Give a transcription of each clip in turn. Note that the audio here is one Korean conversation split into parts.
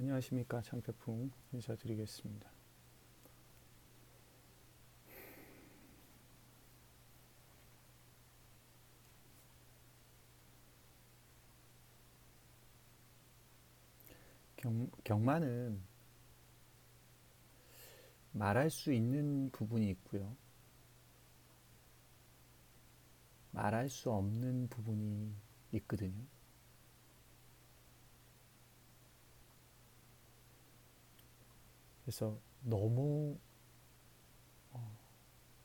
안녕하십니까. 장태풍 인사드리겠습니다. 경마는 말할 수 있는 부분이 있고요. 말할 수 없는 부분이 있거든요. 그래서 너무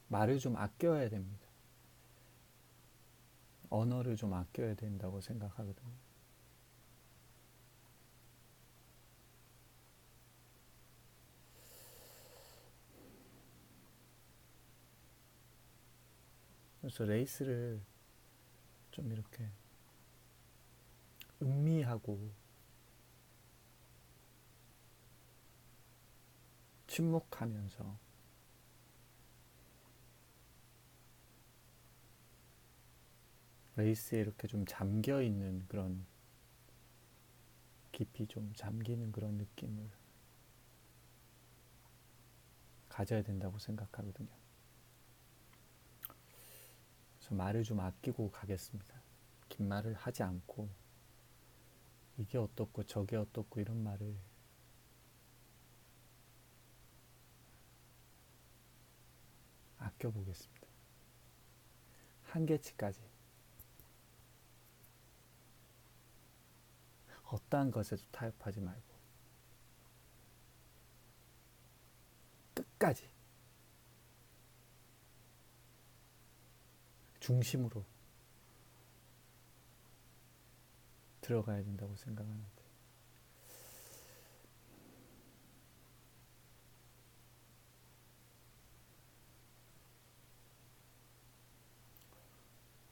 말을 좀 아껴야 됩니다. 언어를 좀 아껴야 된다고 생각하거든요. 그래서 레이스를 좀 이렇게 음미하고 침묵하면서 레이스에 이렇게 좀 잠겨 있는 그런, 깊이 좀 잠기는 그런 느낌을 가져야 된다고 생각하거든요. 그래서 말을 좀 아끼고 가겠습니다. 긴 말을 하지 않고 이게 어떻고 저게 어떻고 이런 말을 아껴보겠습니다. 한계치까지. 어떠한 것에도 타협하지 말고 끝까지 중심으로 들어가야 된다고 생각하는데,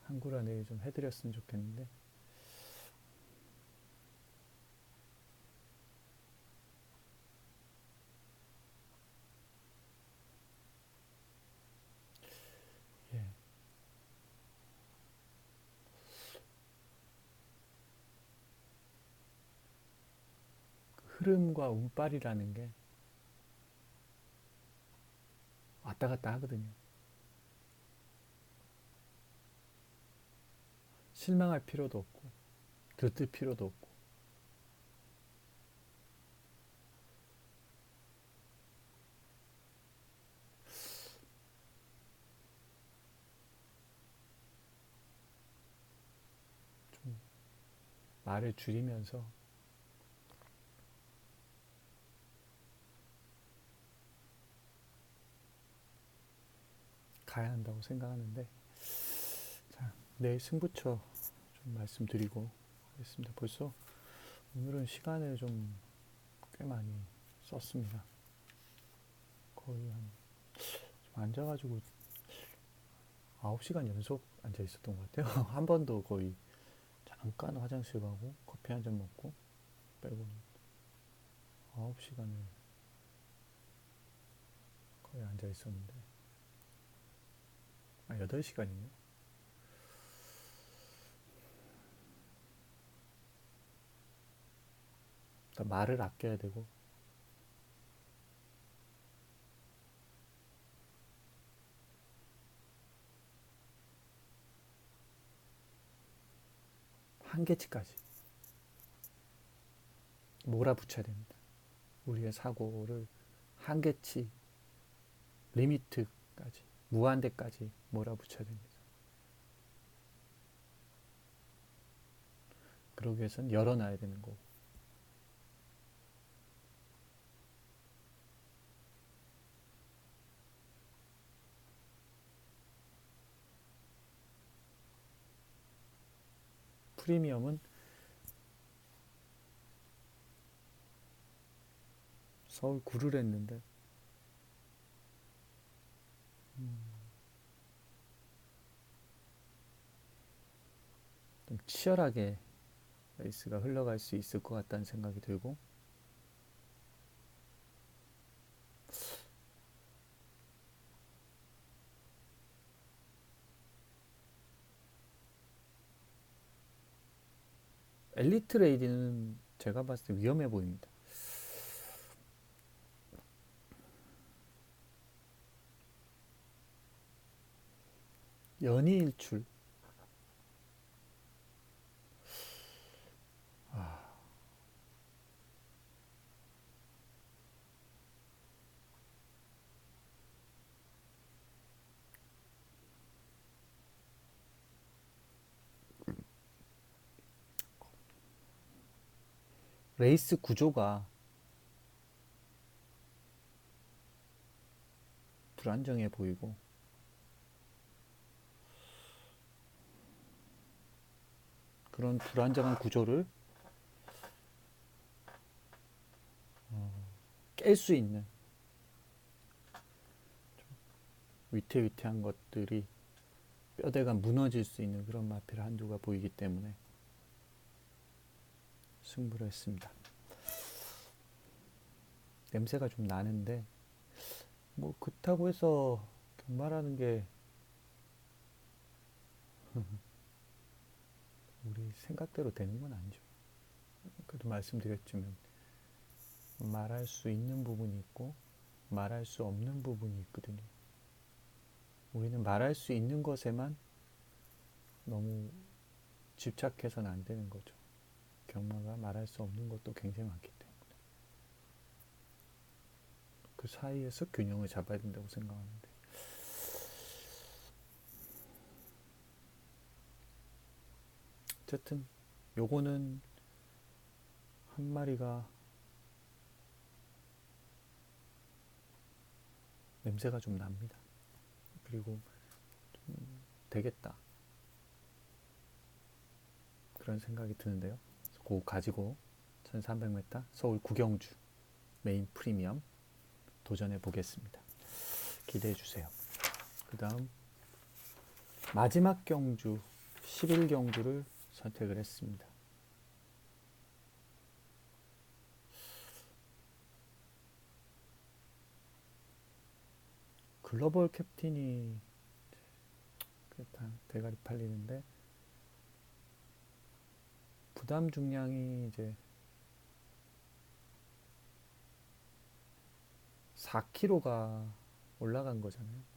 한글 안에 좀 해드렸으면 좋겠는데. 예. 그 흐름과 운빨이라는 게 왔다 갔다 하거든요. 실망할 필요도 없고 들뜰 필요도 없고, 좀 말을 줄이면서 가야 한다고 생각하는데, 자, 내일 승부처 좀 말씀드리고 하겠습니다. 벌써 오늘은 시간을 좀 꽤 많이 썼습니다. 거의 좀 앉아가지고 9시간 연속 앉아 있었던 것 같아요. 한 번도 거의, 잠깐 화장실 가고 커피 한 잔 먹고 빼고는 9시간을 거의 앉아 있었는데, 8시간이네요. 말을 아껴야 되고 한계치까지 몰아붙여야 됩니다. 우리의 사고를 한계치, 리미트까지, 무한대까지 몰아붙여야 됩니다. 그러기 위해서는 열어놔야 되는 거고, 프리미엄은 서울 구를 했는데 좀 치열하게 레이스가 흘러갈 수 있을 것 같다는 생각이 들고, 엘리트 레이디는 제가 봤을 때 위험해 보입니다. 연이일출. 레이스 구조가 불안정해 보이고, 그런 불안정한 구조를 깰 수 있는 위태위태한 것들이 뼈대가 무너질 수 있는 그런 마필 한두가 보이기 때문에 승부를 했습니다. 냄새가 좀 나는데 뭐 그렇다고 해서 경마라는 게 우리 생각대로 되는 건 아니죠. 그래도 말씀드렸지만 말할 수 있는 부분이 있고 말할 수 없는 부분이 있거든요. 우리는 말할 수 있는 것에만 너무 집착해서는 안 되는 거죠. 경마가 말할 수 없는 것도 굉장히 많기 때문에 그 사이에서 균형을 잡아야 된다고 생각하는데, 어쨌든 요거는 한 마리가 냄새가 좀 납니다. 그리고 좀 되겠다 그런 생각이 드는데요. 그거 가지고 1300m 서울 구경주 메인 프리미엄 도전해 보겠습니다. 기대해 주세요. 그 다음 마지막 경주 11경주를 선택을 했습니다. 글로벌 캡틴이 대가리 팔리는데 부담 중량이 이제 4kg가 올라간 거잖아요.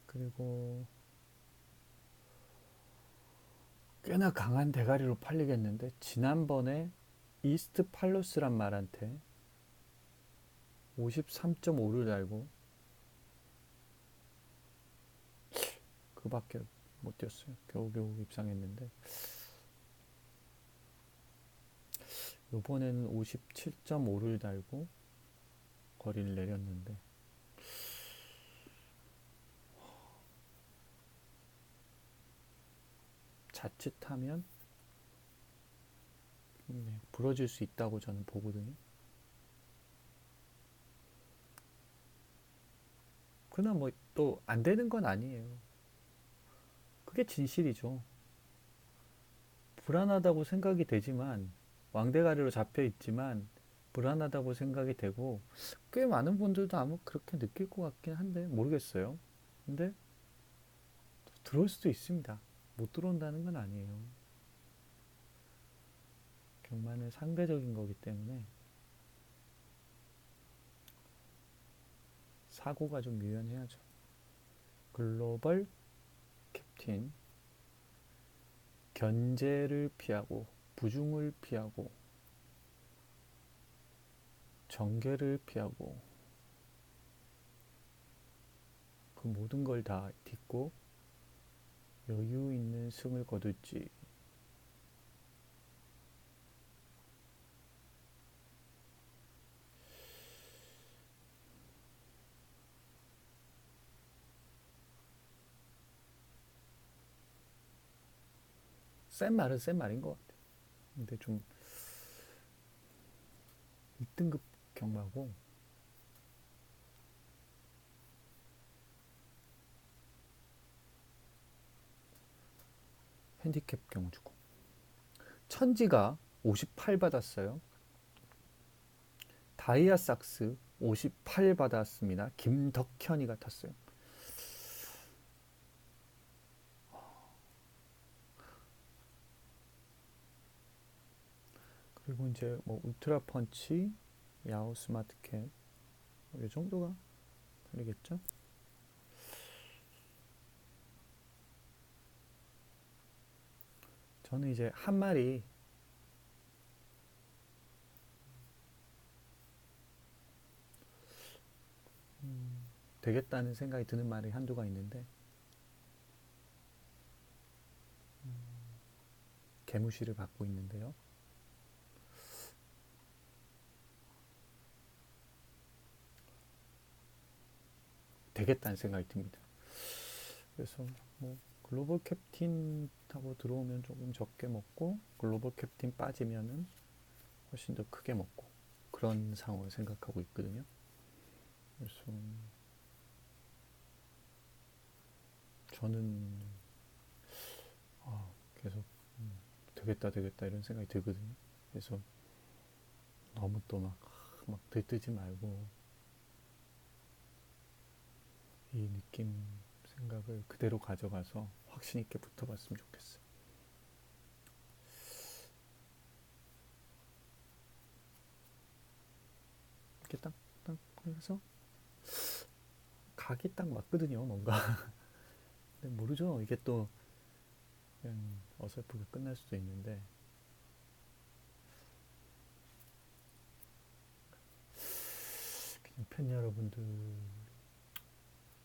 그리고 꽤나 강한 대가리로 팔리겠는데, 지난번에 이스트 팔로스란 말한테 53.5를 달고 그밖에 못 뛰었어요. 겨우겨우 입상했는데 이번에는 57.5를 달고 거리를 내렸는데, 자칫하면 부러질 수 있다고 저는 보거든요. 그러나 뭐 또 안 되는 건 아니에요. 그게 진실이죠. 불안하다고 생각이 되지만, 왕대가리로 잡혀 있지만 불안하다고 생각이 되고, 꽤 많은 분들도 아마 그렇게 느낄 것 같긴 한데 모르겠어요. 근데 들어올 수도 있습니다. 못 들어온다는 건 아니에요. 경마는 상대적인 거기 때문에 사고가 좀 유연해야죠. 글로벌 캡틴, 견제를 피하고 부중을 피하고 정계를 피하고 그 모든 걸 다 딛고 여유 있는 승을 거둘지. 센 말은 센 말인 것 같아요. 근데 좀 1등급 경마고 핸디캡 경주고, 천지가 58 받았어요. 다이아삭스 58 받았습니다. 김덕현이가 탔어요. 그리고 이제 뭐 울트라 펀치, 야오 스마트캡, 이 정도가 되겠죠? 저는 이제 한 말이 되겠다는 생각이 드는 말이 한두가 있는데 개무시를 받고 있는데요. 되겠다는 생각이 듭니다. 그래서 뭐 글로벌 캡틴하고 들어오면 조금 적게 먹고 글로벌 캡틴 빠지면은 훨씬 더 크게 먹고 그런 상황을 생각하고 있거든요. 그래서 저는 계속 되겠다 되겠다 이런 생각이 들거든요. 그래서 너무 또 막 들뜨지 말고 이 느낌 생각을 그대로 가져가서 확신 있게 붙어봤으면 좋겠어요. 이렇게 딱딱 해서 각이 딱 맞거든요. 뭔가 근데 모르죠. 이게 또 그냥 어설프게 끝날 수도 있는데 그냥 팬 여러분들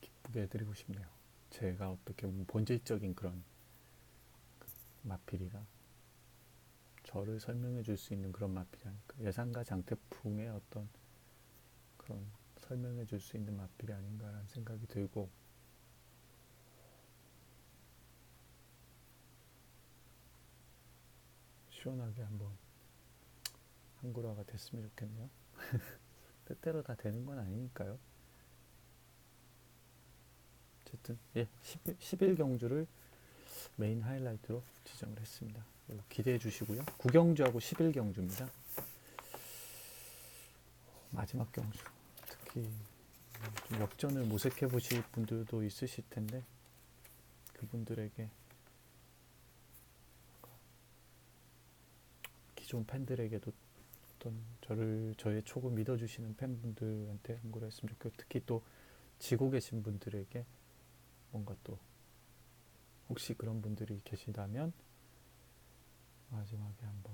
기쁘게 해드리고 싶네요. 제가 어떻게 보면 본질적인 그런 마필이라 저를 설명해 줄 수 있는 그런 마필이 아닐까. 예상과 장태풍의 어떤 그런 설명해 줄 수 있는 마필이 아닌가라는 생각이 들고 시원하게 한번 한글화가 됐으면 좋겠네요. 때때로 다 되는 건 아니니까요. 어쨌든 예, 11경주를 메인 하이라이트로 지정을 했습니다. 기대해 주시고요. 9경주하고 11경주입니다. 마지막 경주 특히 좀 역전을 모색해 보실 분들도 있으실 텐데 그분들에게 기존 팬들에게도 어떤 저의 촉을 믿어주시는 팬분들한테 한걸 했으면 좋겠고 특히 또 지고 계신 분들에게 뭔가 또 혹시 그런 분들이 계시다면 마지막에 한번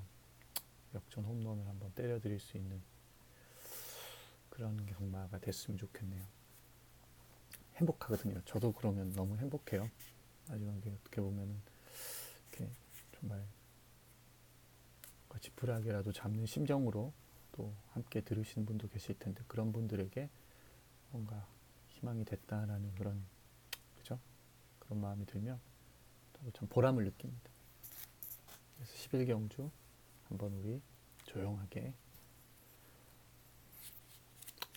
역전 홈런을 한번 때려드릴 수 있는 그런 경마가 됐으면 좋겠네요. 행복하거든요. 저도 그러면 너무 행복해요. 마지막에 어떻게 보면은 이렇게 정말 지푸라기라도 잡는 심정으로 또 함께 들으시는 분도 계실 텐데 그런 분들에게 뭔가 희망이 됐다라는 그런 그죠? 그런 마음이 들면 저도 참 보람을 느낍니다. 그래서 11경주 한번 우리 조용하게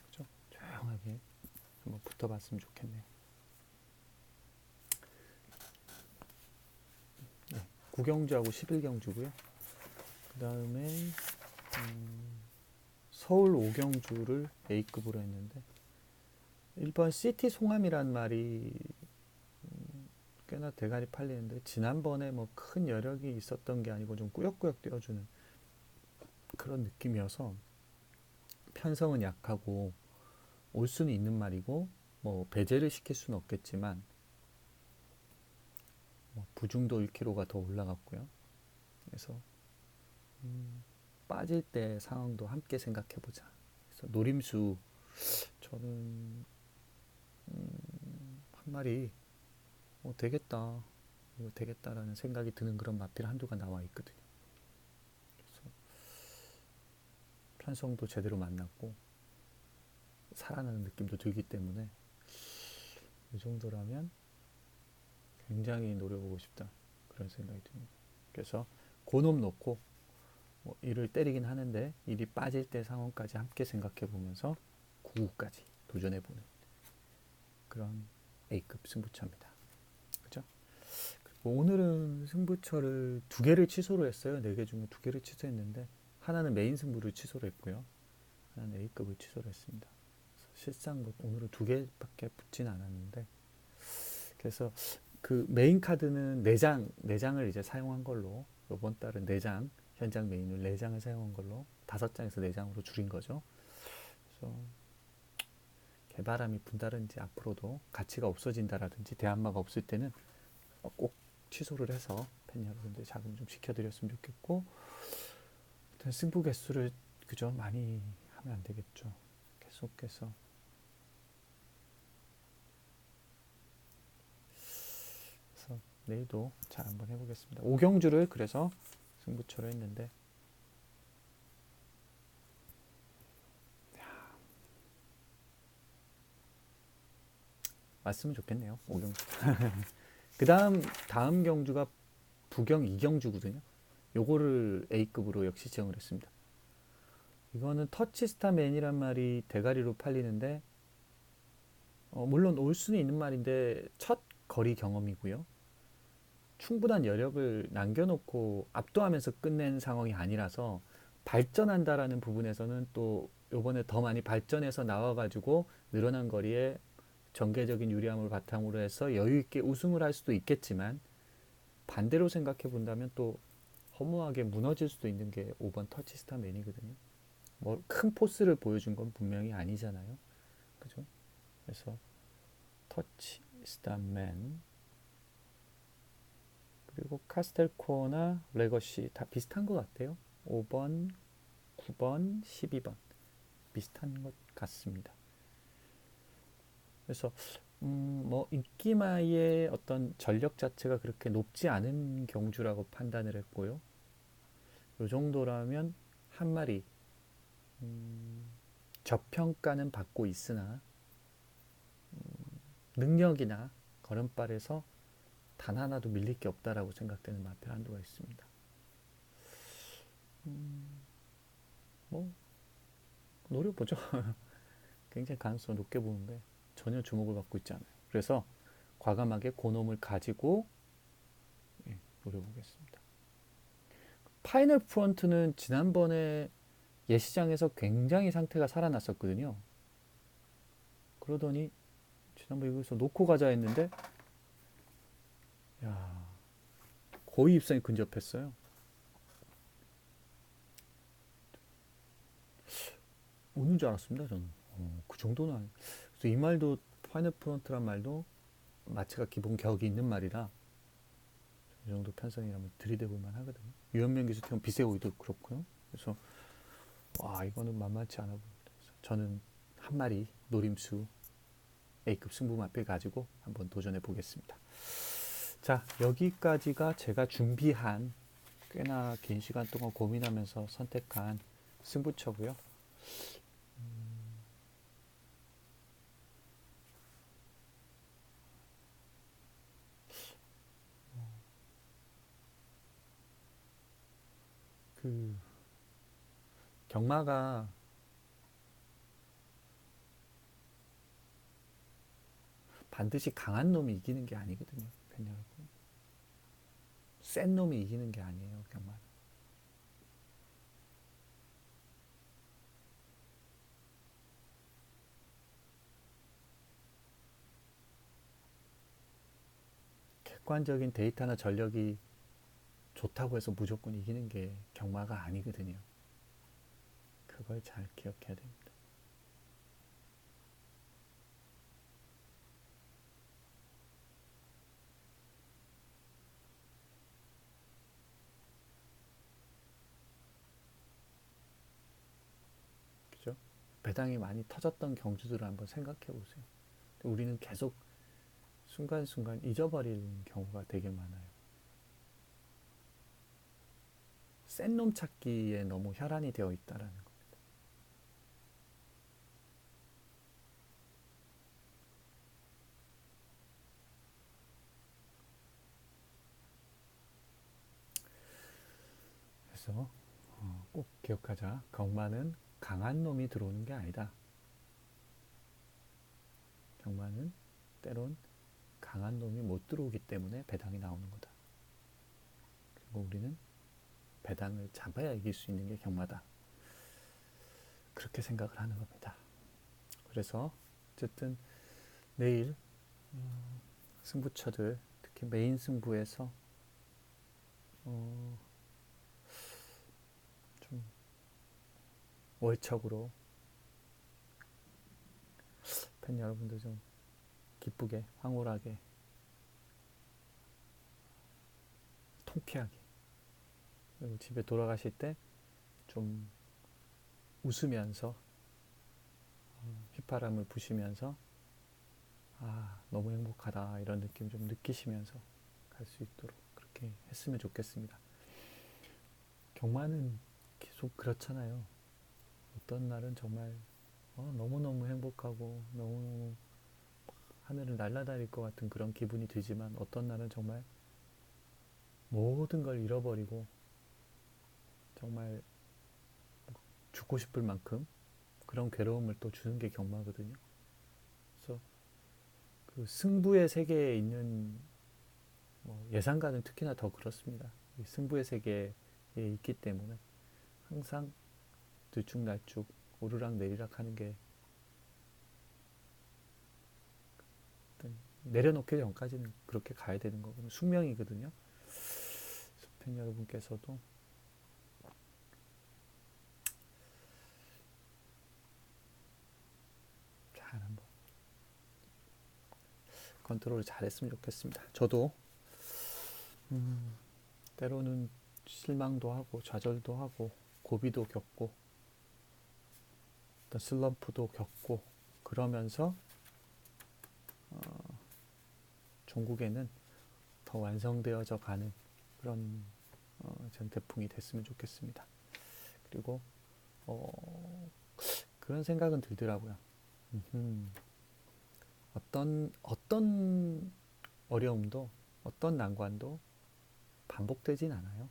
그죠? 조용하게 한번 붙어봤으면 좋겠네요. 네, 9경주하고 11경주고요. 그 다음에 서울 5경주를 A급으로 했는데 1번 시티 송암이란 말이 꽤나 대가리 팔리는데 지난번에 뭐 큰 여력이 있었던 게 아니고 좀 꾸역꾸역 뛰어주는 그런 느낌이어서 편성은 약하고 올 수는 있는 말이고 뭐 배제를 시킬 수는 없겠지만 뭐 부중도 1kg가 더 올라갔고요. 그래서 빠질 때 상황도 함께 생각해보자. 그래서 노림수 저는 한 마리 되겠다 이거 되겠다라는 생각이 드는 그런 마필 한두가 나와 있거든요. 그래서 편성도 제대로 만났고 살아나는 느낌도 들기 때문에 이 정도라면 굉장히 노려보고 싶다 그런 생각이 듭니다. 그래서 고놈 놓고 뭐 이를 때리긴 하는데 일이 빠질 때 상황까지 함께 생각해 보면서 9구까지 도전해 보는 그런 A급 승부처입니다. 그죠? 오늘은 승부처를 2개를 취소를 했어요. 4개 중에 2개를 취소했는데 하나는 메인 승부를 취소를 했고요. 하나는 A급을 취소를 했습니다. 실상 뭐 오늘은 2개밖에 붙진 않았는데 그래서 그 메인 카드는 4장을 이제 사용한 걸로 이번 달은 4장 현장 메인을 4장을 사용한 걸로 5장에서 4장으로 줄인 거죠. 그래서 개바람이 분다든지 앞으로도 가치가 없어진다라든지 대한마가 없을 때는 꼭 취소를 해서 팬 여러분들 자금 좀 시켜드렸으면 좋겠고, 일단 승부 개수를 그저 많이 하면 안 되겠죠. 계속해서 그래서 내일도 잘 한번 해보겠습니다. 오경주를 그래서 승부처로 했는데 왔으면 좋겠네요. 오경주. 그 다음 경주가 부경 이경주거든요. 요거를 A급으로 역시 지정을 했습니다. 이거는 터치스타맨이란 말이 대가리로 팔리는데 물론 올 수는 있는 말인데 첫 거리 경험이고요. 충분한 여력을 남겨놓고 압도하면서 끝낸 상황이 아니라서 발전한다라는 부분에서는 또 요번에 더 많이 발전해서 나와가지고 늘어난 거리에 전개적인 유리함을 바탕으로 해서 여유있게 우승을 할 수도 있겠지만, 반대로 생각해 본다면 또 허무하게 무너질 수도 있는 게 5번 터치스타맨이거든요. 뭐 큰 포스를 보여준 건 분명히 아니잖아요. 그죠? 그래서 터치스타맨 그리고 카스텔코어나 레거시 다 비슷한 것 같아요. 5번, 9번, 12번 비슷한 것 같습니다. 그래서 뭐 인기마의 어떤 전력 자체가 그렇게 높지 않은 경주라고 판단을 했고요. 이 정도라면 한 마리 저평가는 받고 있으나 능력이나 걸음발에서 단 하나도 밀릴 게 없다라고 생각되는 마필 한두가 있습니다. 뭐 노려보죠. 굉장히 가능성 높게 보는데 전혀 주목을 받고 있지 않아요. 그래서 과감하게 고놈을 가지고 노려보겠습니다. 파이널 프론트는 지난번에 예시장에서 굉장히 상태가 살아났었거든요. 그러더니 지난번 여기서 놓고 가자 했는데 야, 거의 입상이 근접했어요. 오는 줄 알았습니다, 저는. 그 정도는 아니. 그래서 이 말도 파이널 프론트란 말도 마치가 기본 격이 있는 말이라 이 정도 편성이라면 들이대볼 만하거든요. 유현명 기수팀 비세오이도 그렇고요. 그래서 와, 이거는 만만치 않아 보입니다. 저는 한 마리 노림수 A급 승부 마필 가지고 한번 도전해 보겠습니다. 자, 여기까지가 제가 준비한 꽤나 긴 시간 동안 고민하면서 선택한 승부처고요. 그 경마가 반드시 강한 놈이 이기는 게 아니거든요. 팬 여러분. 센 놈이 이기는 게 아니에요. 경마. 객관적인 데이터나 전력이 좋다고 해서 무조건 이기는 게 경마가 아니거든요. 그걸 잘 기억해야 됩니다. 그죠? 배당이 많이 터졌던 경주들을 한번 생각해 보세요. 우리는 계속 순간순간 잊어버리는 경우가 되게 많아요. 센 놈 찾기에 너무 혈안이 되어 있다라는 겁니다. 그래서 꼭 기억하자. 경마는 강한 놈이 들어오는 게 아니다. 경마는 때론 강한 놈이 못 들어오기 때문에 배당이 나오는 거다. 그리고 우리는 배당을 잡아야 이길 수 있는 게 경마다. 그렇게 생각을 하는 겁니다. 그래서 어쨌든 내일 승부처들 특히 메인 승부에서 좀 월척으로 팬 여러분도 좀 기쁘게, 황홀하게, 통쾌하게, 그리고 집에 돌아가실 때 좀 웃으면서 휘파람을 부시면서 너무 행복하다 이런 느낌 좀 느끼시면서 갈 수 있도록 그렇게 했으면 좋겠습니다. 경마는 계속 그렇잖아요. 어떤 날은 정말 너무너무 행복하고 너무너무 하늘을 날아다닐 것 같은 그런 기분이 들지만 어떤 날은 정말 모든 걸 잃어버리고 정말 죽고 싶을 만큼 그런 괴로움을 또 주는 게 경마거든요. 그래서 그 승부의 세계에 있는 예상가는 특히나 더 그렇습니다. 승부의 세계에 있기 때문에 항상 들쭉날쭉 오르락 내리락 하는 게 내려놓기 전까지는 그렇게 가야 되는 거거든요. 숙명이거든요. 팬 여러분께서도 잘 한번 컨트롤을 잘했으면 좋겠습니다. 저도 때로는 실망도 하고 좌절도 하고 고비도 겪고 어떤 슬럼프도 겪고 그러면서 종국에는 더 완성되어져 가는 그런 전태풍이 됐으면 좋겠습니다. 그리고 그런 생각은 들더라고요. 어떤 어려움도 어떤 난관도 반복되진 않아요.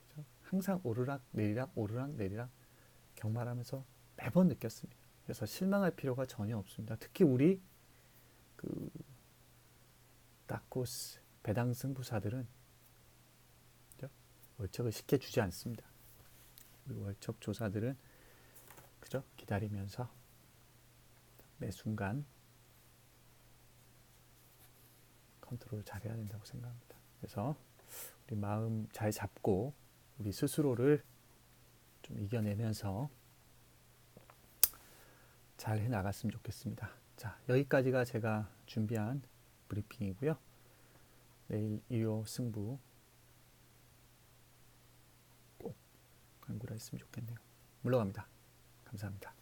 그렇죠? 항상 오르락 내리락 오르락 내리락 경마하면서 매번 느꼈습니다. 그래서 실망할 필요가 전혀 없습니다. 특히 우리 그 다코스 배당 승부사들은 그죠? 월척을 쉽게 주지 않습니다. 우리 월척 조사들은 그죠? 기다리면서 매 순간 컨트롤 잘해야 된다고 생각합니다. 그래서 우리 마음 잘 잡고 우리 스스로를 좀 이겨내면서 잘 해나갔으면 좋겠습니다. 자, 여기까지가 제가 준비한 브리핑이고요. 내일 일요 승부 꼭 간구를 했으면 좋겠네요. 물러갑니다. 감사합니다.